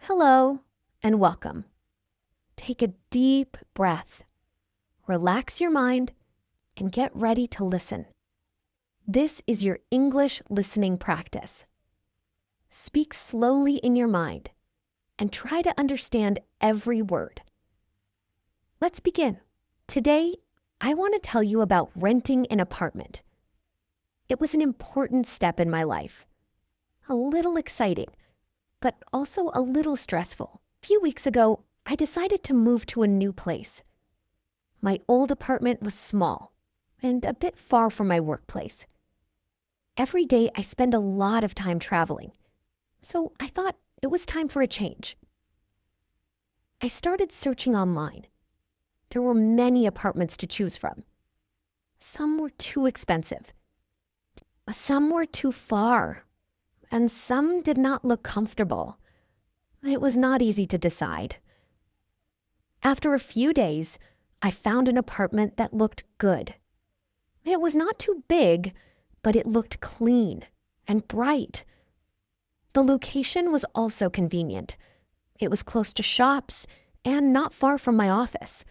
Hello and welcome. Take a deep breath, relax your mind, and get ready to listen. This is your English listening practice. Speak slowly in your mind and try to understand every word. Let's begin. Today, I want to tell you about renting an apartment. It was an important step in my life. A little exciting, but also a little stressful. A few weeks ago, I decided to move to a new place. My old apartment was small and a bit far from my workplace. Every day I spend a lot of time traveling, so I thought it was time for a change. I started searching online. There were many apartments to choose from. Some were too expensive. Some were too far. And some did not look comfortable. It was not easy to decide. After a few days, I found an apartment that looked good. It was not too big, but it looked clean and bright. The location was also convenient. It was close to shops and not far from my office.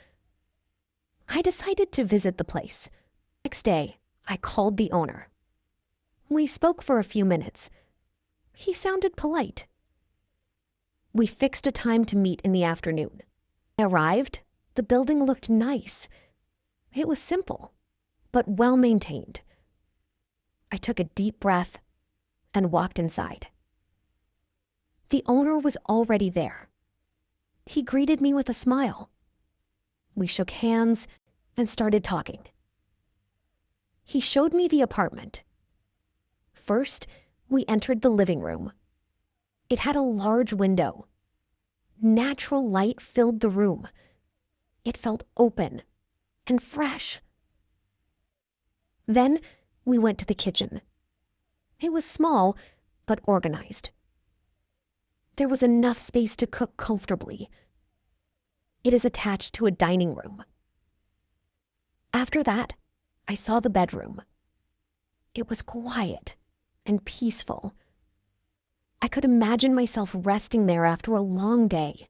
I decided to visit the place. Next day, I called the owner. We spoke for a few minutes. He sounded polite. We fixed a time to meet in the afternoon. I arrived. The building looked nice. It was simple, but well maintained. I took a deep breath and walked inside. The owner was already there. He greeted me with a smile. We shook hands and started talking. He showed me the apartment. First, we entered the living room. It had a large window. Natural light filled the room. It felt open and fresh. Then we went to the kitchen. It was small, but organized. There was enough space to cook comfortably. It is attached to a dining room. After that, I saw the bedroom. It was quiet and peaceful. I could imagine myself resting there after a long day.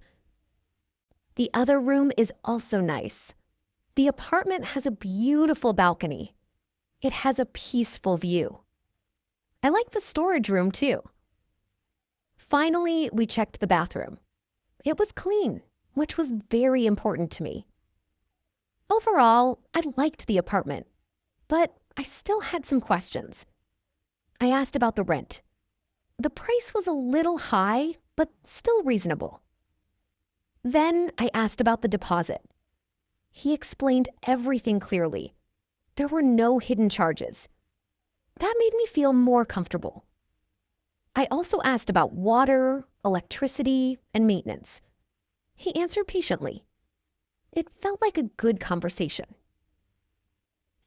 The other room is also nice. The apartment has a beautiful balcony. It has a peaceful view. I like the storage room too. Finally, we checked the bathroom. It was clean, which was very important to me. Overall, I liked the apartment, but I still had some questions. I asked about the rent. The price was a little high, but still reasonable. Then I asked about the deposit. He explained everything clearly. There were no hidden charges. That made me feel more comfortable. I also asked about water, electricity, and maintenance. He answered patiently. It felt like a good conversation.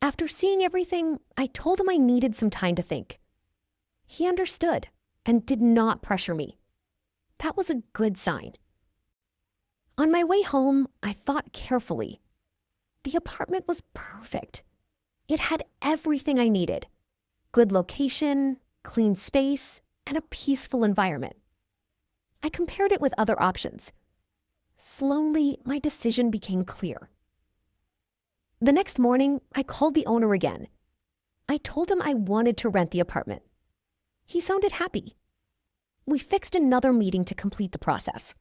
After seeing everything, I told him I needed some time to think. He understood and did not pressure me. That was a good sign. On my way home, I thought carefully. The apartment was perfect. It had everything I needed: good location, clean space, and a peaceful environment. I compared it with other options. Slowly, my decision became clear. The next morning, I called the owner again. I told him I wanted to rent the apartment. He sounded happy. We fixed another meeting to complete the process.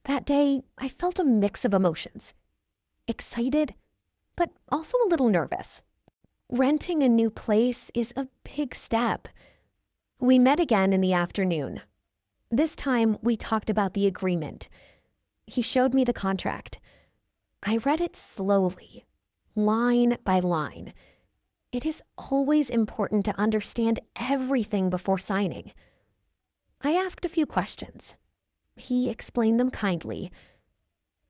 That day, I felt a mix of emotions. Excited, but also a little nervous. Renting a new place is a big step. We met again in the afternoon. This time, we talked about the agreement. He showed me the contract. I read it slowly, line by line. It is always important to understand everything before signing. I asked a few questions. He explained them kindly.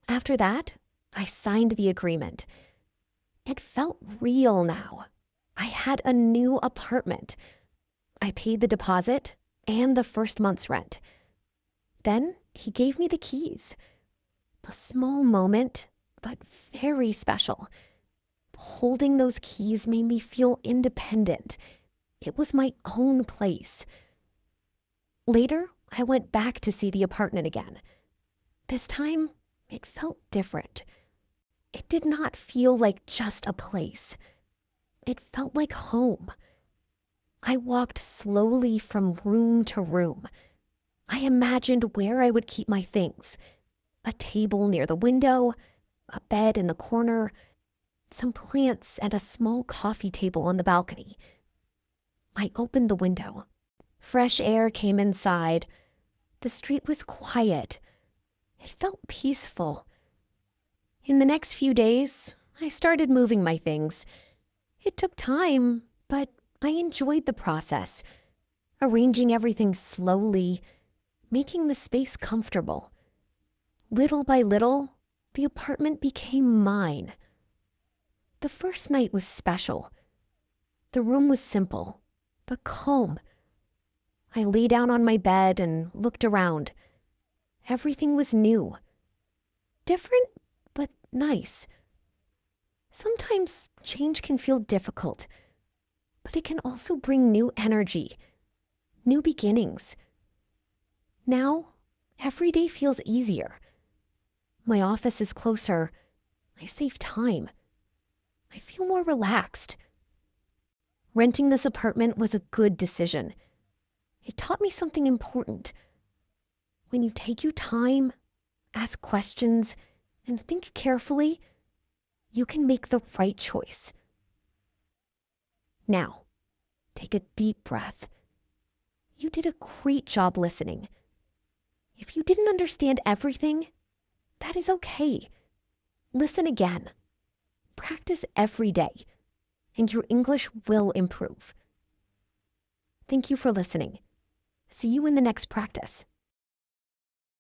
After that, I signed the agreement. It felt real now. I had a new apartment. I paid the deposit and the first month's rent. Then he gave me the keys. A small moment, but very special. Holding those keys made me feel independent. It was my own place. Later, I went back to see the apartment again. This time, it felt different. It did not feel like just a place. It felt like home. I walked slowly from room to room. I imagined where I would keep my things. A table near the window, a bed in the corner, some plants, and a small coffee table on the balcony. I opened the window. Fresh air came inside. The street was quiet. It felt peaceful. In the next few days, I started moving my things. It took time, but I enjoyed the process, arranging everything slowly, making the space comfortable. Little by little, the apartment became mine. The first night was special. The room was simple, but calm. I lay down on my bed and looked around. Everything was new. Different, but nice. Sometimes change can feel difficult, but it can also bring new energy, new beginnings. Now, every day feels easier. My office is closer. I save time. I feel more relaxed. Renting this apartment was a good decision. It taught me something important. When you take your time, ask questions, and think carefully, you can make the right choice. Now, take a deep breath. You did a great job listening. If you didn't understand everything, that is okay. Listen again. Practice every day, and your English will improve. Thank you for listening. See you in the next practice.